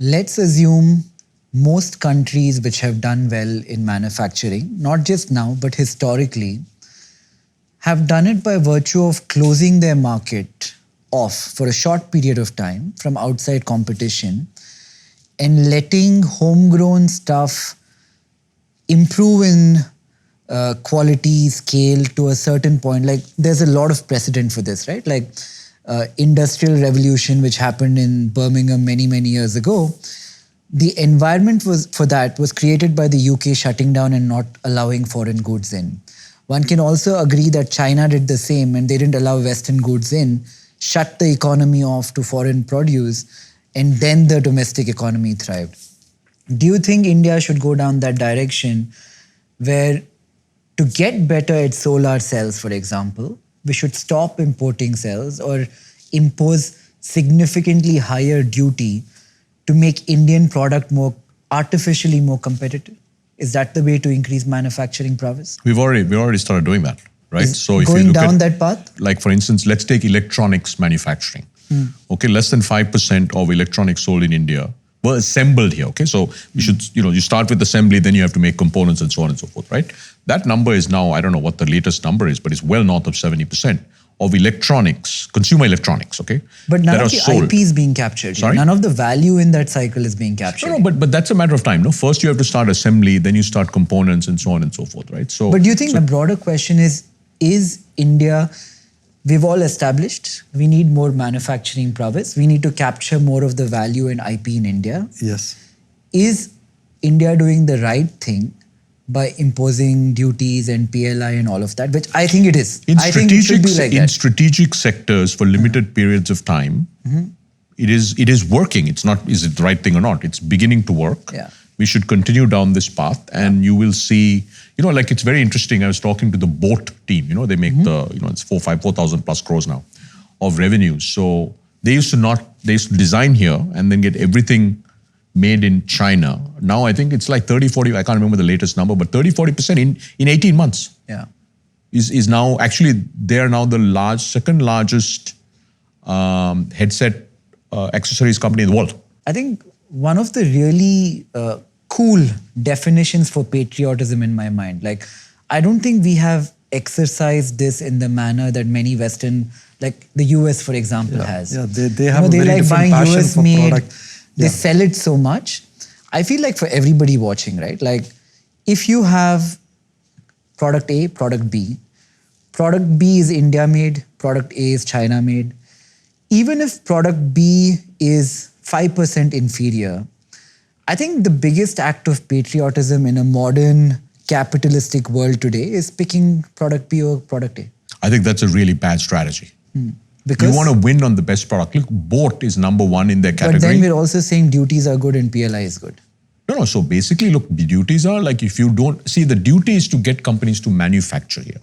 let's assume most countries which have done well in manufacturing, not just now, but historically, have done it by virtue of closing their market off for a short period of time from outside competition and letting homegrown stuff improve in quality, scale to a certain point. Like there's a lot of precedent for this, right? Like industrial revolution, which happened in Birmingham many, many years ago. The environment was created by the UK shutting down and not allowing foreign goods in. One can also agree that China did the same and they didn't allow Western goods in, shut the economy off to foreign produce, and then the domestic economy thrived. Do you think India should go down that direction where to get better at solar cells, for example, we should stop importing cells or impose significantly higher duty to make Indian product artificially more competitive? Is that the way to increase manufacturing prowess? We've already started doing that, right? So if going down that path? Like for instance, let's take electronics manufacturing. Okay, less than 5% of electronics sold in India were assembled here. Okay, so you should, you start with assembly, then you have to make components and so on and so forth, right? That number is now, I don't know what the latest number is, but it's well north of 70% of electronics, consumer electronics, okay? But none of the IP is being captured. Sorry? None of the value in that cycle is being captured. No, but that's a matter of time. No, first you have to start assembly, then you start components and so on and so forth, right? So, but do you think the broader question is India, we've all established, we need more manufacturing prowess. We need to capture more of the value in IP in India. Yes. Is India doing the right thing by imposing duties and PLI and all of that, which I think it is. I think it should be like that. In strategic sectors for limited periods of time, it is working. It's not, is it the right thing or not? It's beginning to work. Yeah. We should continue down this path and you will see, like it's very interesting. I was talking to the boat team, they make it's 4,000 plus crores now of revenues. So they used to design here and then get everything made in China. Now I think it's like 30, 40, I can't remember the latest number, but 30, 40% in 18 months. Yeah. Is now, actually, they are now the second largest headset accessories company in the world. I think one of the really cool definitions for patriotism in my mind, like I don't think we have exercised this in the manner that many Western, like the US for example has. Yeah, they have a very like different passion US for made, product. They sell it so much. I feel like for everybody watching, right? Like if you have product A, product B is India made, product A is China made. Even if product B is 5% inferior, I think the biggest act of patriotism in a modern capitalistic world today is picking product B or product A. I think that's a really bad strategy. Because you want to win on the best product. Look, boat is number one in their category. But then we're also saying duties are good and PLI is good. No. So basically, look, the duties are like if you don't... See, the duty is to get companies to manufacture here,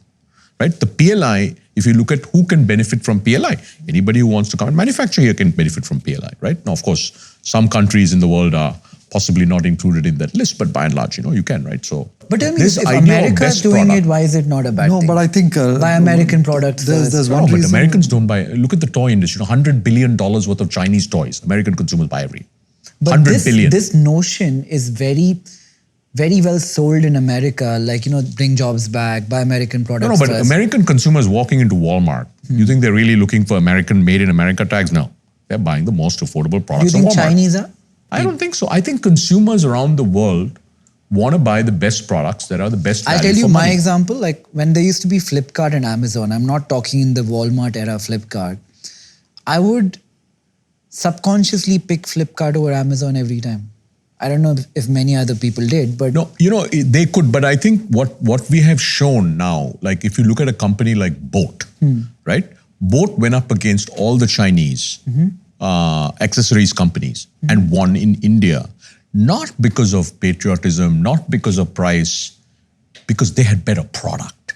right? The PLI, if you look at who can benefit from PLI, anybody who wants to come and manufacture here can benefit from PLI, right? Now, of course, some countries in the world are possibly not included in that list, but by and large, you can, right? So, but tell me, if America is doing it, why is it not a bad thing? No, but I think... buy American products. There's one but reason. Americans don't buy... Look at the toy industry, $100 billion worth of Chinese toys. American consumers buy every. But this notion is very, very well sold in America, like, bring jobs back, buy American products. No, but American consumers walking into Walmart, you think they're really looking for American, made in America tags? No. They're buying the most affordable products. Do you think Chinese are? I don't think so. I think consumers around the world want to buy the best products that are the best value I'll tell you for my money. example, like when there used to be Flipkart and Amazon, I'm not talking in the Walmart era Flipkart, I would subconsciously pick Flipkart over Amazon every time. I don't know if many other people did, but... No, they could, but I think what we have shown now, like if you look at a company like Boat, right? Boat went up against all the Chinese accessories companies and won in India, not because of patriotism, not because of price, because they had better product.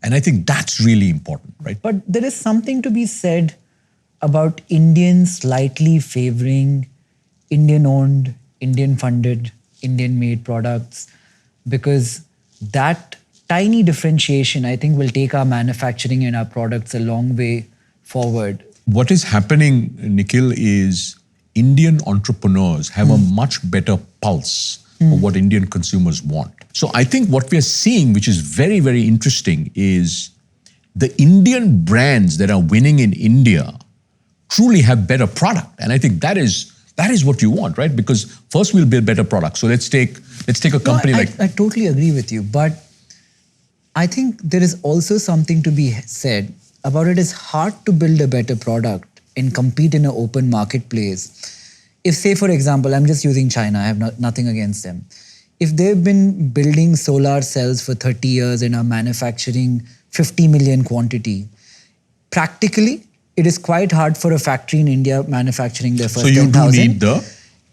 And I think that's really important, right? But there is something to be said about Indians slightly favoring Indian-owned, Indian-funded, Indian-made products, because that tiny differentiation, I think, will take our manufacturing and our products a long way forward. What is happening, Nikhil, is Indian entrepreneurs have a much better pulse of what Indian consumers want. So I think what we are seeing, which is very, very interesting, is the Indian brands that are winning in India truly have better product. And I think that is what you want, right? Because first we'll build better products. So let's take a company I totally agree with you, but I think there is also something to be said about it is hard to build a better product and compete in an open marketplace. If, say, for example, I'm just using China, I have nothing against them. If they've been building solar cells for 30 years and are manufacturing 50 million quantity, practically, it is quite hard for a factory in India manufacturing their first 10,000. So you do need the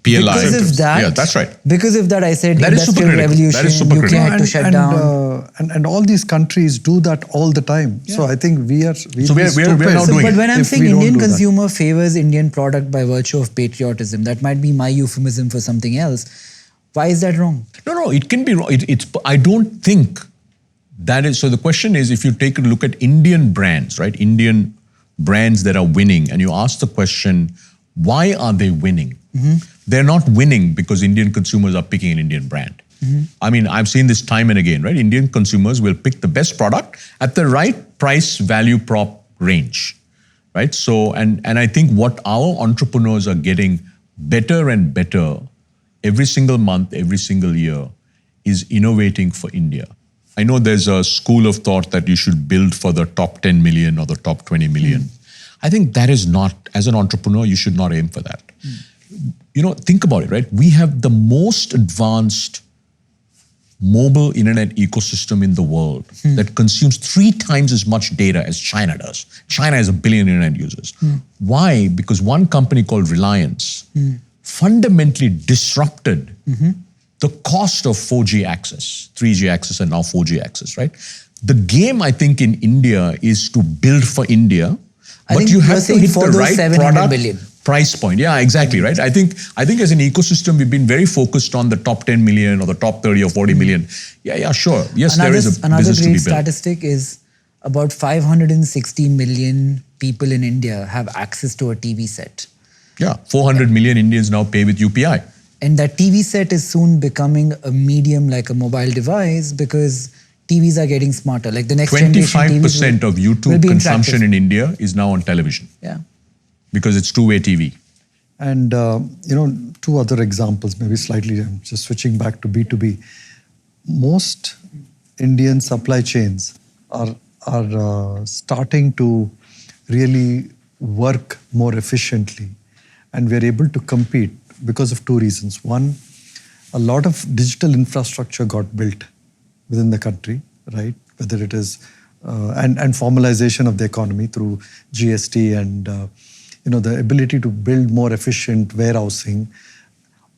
PLI. Because of that, yeah, that's right. Because of that, I said that industrial revolution, that is super UK had to shut down. And all these countries do that all the time. Yeah. So I think we are now doing But when I'm if saying we don't Indian do that. consumer favors Indian product by virtue of patriotism, that might be my euphemism for something else. Why is that wrong? No, it can be wrong. I don't think that is. So the question is, if you take a look at Indian brands, right? Indian brands that are winning, and you ask the question, why are they winning? They're not winning because Indian consumers are picking an Indian brand. I mean, I've seen this time and again, right? Indian consumers will pick the best product at the right price value prop range, right? So, and I think what our entrepreneurs are getting better and better every single month, every single year is innovating for India. I know there's a school of thought that you should build for the top 10 million or the top 20 million. I think that is not, as an entrepreneur, you should not aim for that. You know, think about it, right? We have the most advanced mobile internet ecosystem in the world that consumes 3 times as much data as China does. China has 1 billion internet users. Why? Because one company called Reliance fundamentally disrupted the cost of 4G access, 3G access and now 4G access, right? The game, I think, in India is to build for India, but you have to hit the right product price point. Yeah, exactly, right? I think as an ecosystem, we've been very focused on the top 10 million or the top 30 or 40 million. Yeah, sure. Yes, there is a business to be built. Another great statistic is about 560 million people in India have access to a TV set. Yeah, 400 million Indians now pay with UPI. And that TV set is soon becoming a medium like a mobile device because TVs are getting smarter. Like the next 25% of YouTube consumption in India is now on television. Yeah. Because it's two-way TV. And, 2 other examples, maybe slightly, I'm just switching back to B2B. Most Indian supply chains are starting to really work more efficiently. And we're able to compete because of 2 reasons. One, a lot of digital infrastructure got built within the country, right? Whether it is, and formalization of the economy through GST and, the ability to build more efficient warehousing.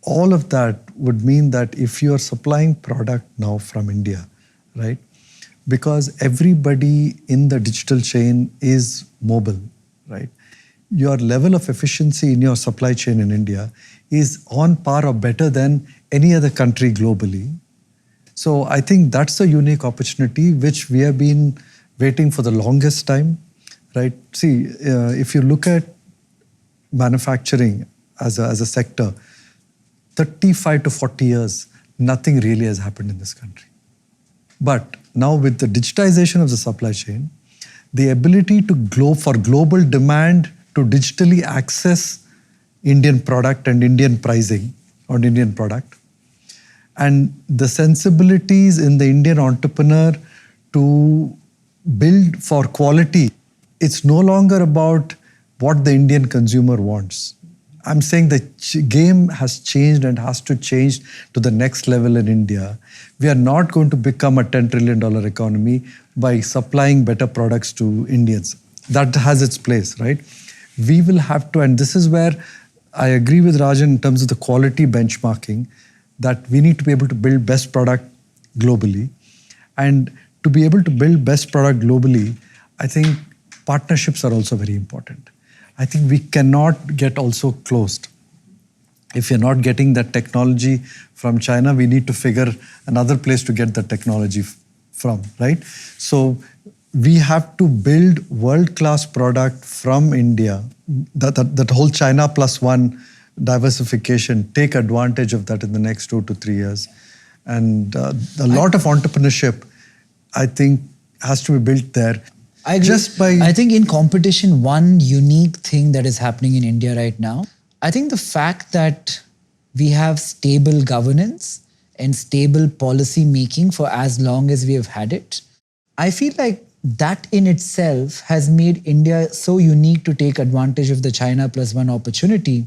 All of that would mean that if you are supplying product now from India, right? Because everybody in the digital chain is mobile, right? Your level of efficiency in your supply chain in India is on par or better than any other country globally. So I think that's a unique opportunity which we have been waiting for the longest time, right? See, if you look at manufacturing as a sector, 35 to 40 years, nothing really has happened in this country. But now with the digitization of the supply chain, the ability to for global demand to digitally access Indian product and Indian pricing on Indian product, and the sensibilities in the Indian entrepreneur to build for quality. It's no longer about what the Indian consumer wants. I'm saying the game has changed and has to change to the next level in India. We are not going to become a $10 trillion economy by supplying better products to Indians. That has its place, right? We will have to, and this is where I agree with Rajan in terms of the quality benchmarking, that we need to be able to build best product globally. And to be able to build best product globally, I think partnerships are also very important. I think we cannot get also closed. If you're not getting that technology from China, we need to figure another place to get the technology from, right? So we have to build world-class product from India. That whole China plus one diversification, take advantage of that in the next 2 to 3 years. And a lot of entrepreneurship, I think, has to be built there. I agree. I think in competition, one unique thing that is happening in India right now, I think the fact that we have stable governance and stable policy making for as long as we have had it, I feel like that in itself has made India so unique to take advantage of the China plus one opportunity.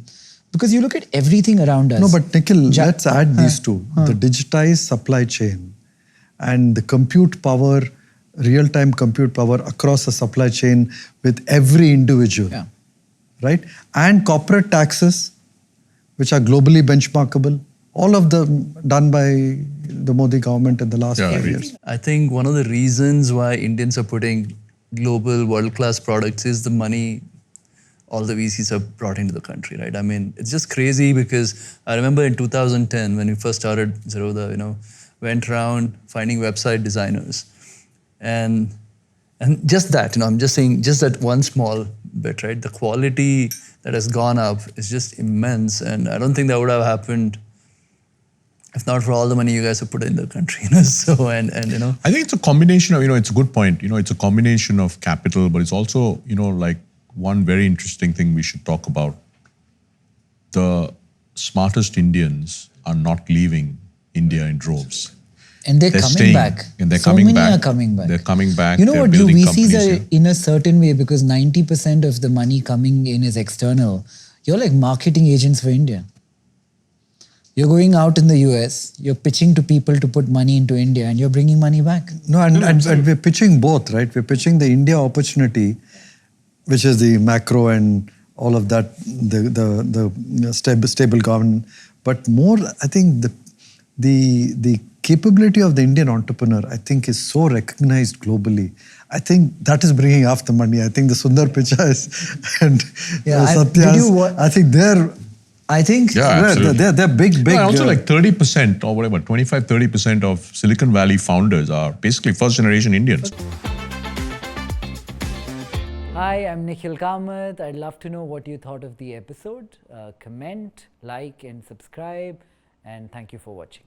Because you look at everything around us. No, but Nikhil, let's add these two. The digitized supply chain and the compute power, real-time compute power across the supply chain with every individual. Yeah. Right? And corporate taxes, which are globally benchmarkable. All of them done by the Modi government in the last 5 years. I think one of the reasons why Indians are putting global world-class products is the money all the VCs have brought into the country, right? I mean, it's just crazy because I remember in 2010 when we first started Zerodha, went around finding website designers. And just that, I'm just saying, just that one small bit, right? The quality that has gone up is just immense. And I don't think that would have happened if not for all the money you guys have put in the country. So, and I think it's a combination of, it's a good point. It's a combination of capital, but it's also, like one very interesting thing we should talk about. The smartest Indians are not leaving India in droves. And they're coming staying, back. And they're so coming many back. are coming back. They're coming back. You know they're what? You building VCs companies are here. in a certain way because 90% of the money coming in is external. You're like marketing agents for India. You're going out in the US, you're pitching to people to put money into India and you're bringing money back. No, and we're pitching both, right? We're pitching the India opportunity, which is the macro and all of that, the stable government. But more, I think the capability of the Indian entrepreneur, I think, is so recognized globally. I think that is bringing half the money. I think the Sundar Pichais and Satyas, I think they're... I think they're big. No, also like 30% or whatever, 25-30% of Silicon Valley founders are basically first generation Indians. Hi, I'm Nikhil Kamath. I'd love to know what you thought of the episode. Comment, like and subscribe, and thank you for watching.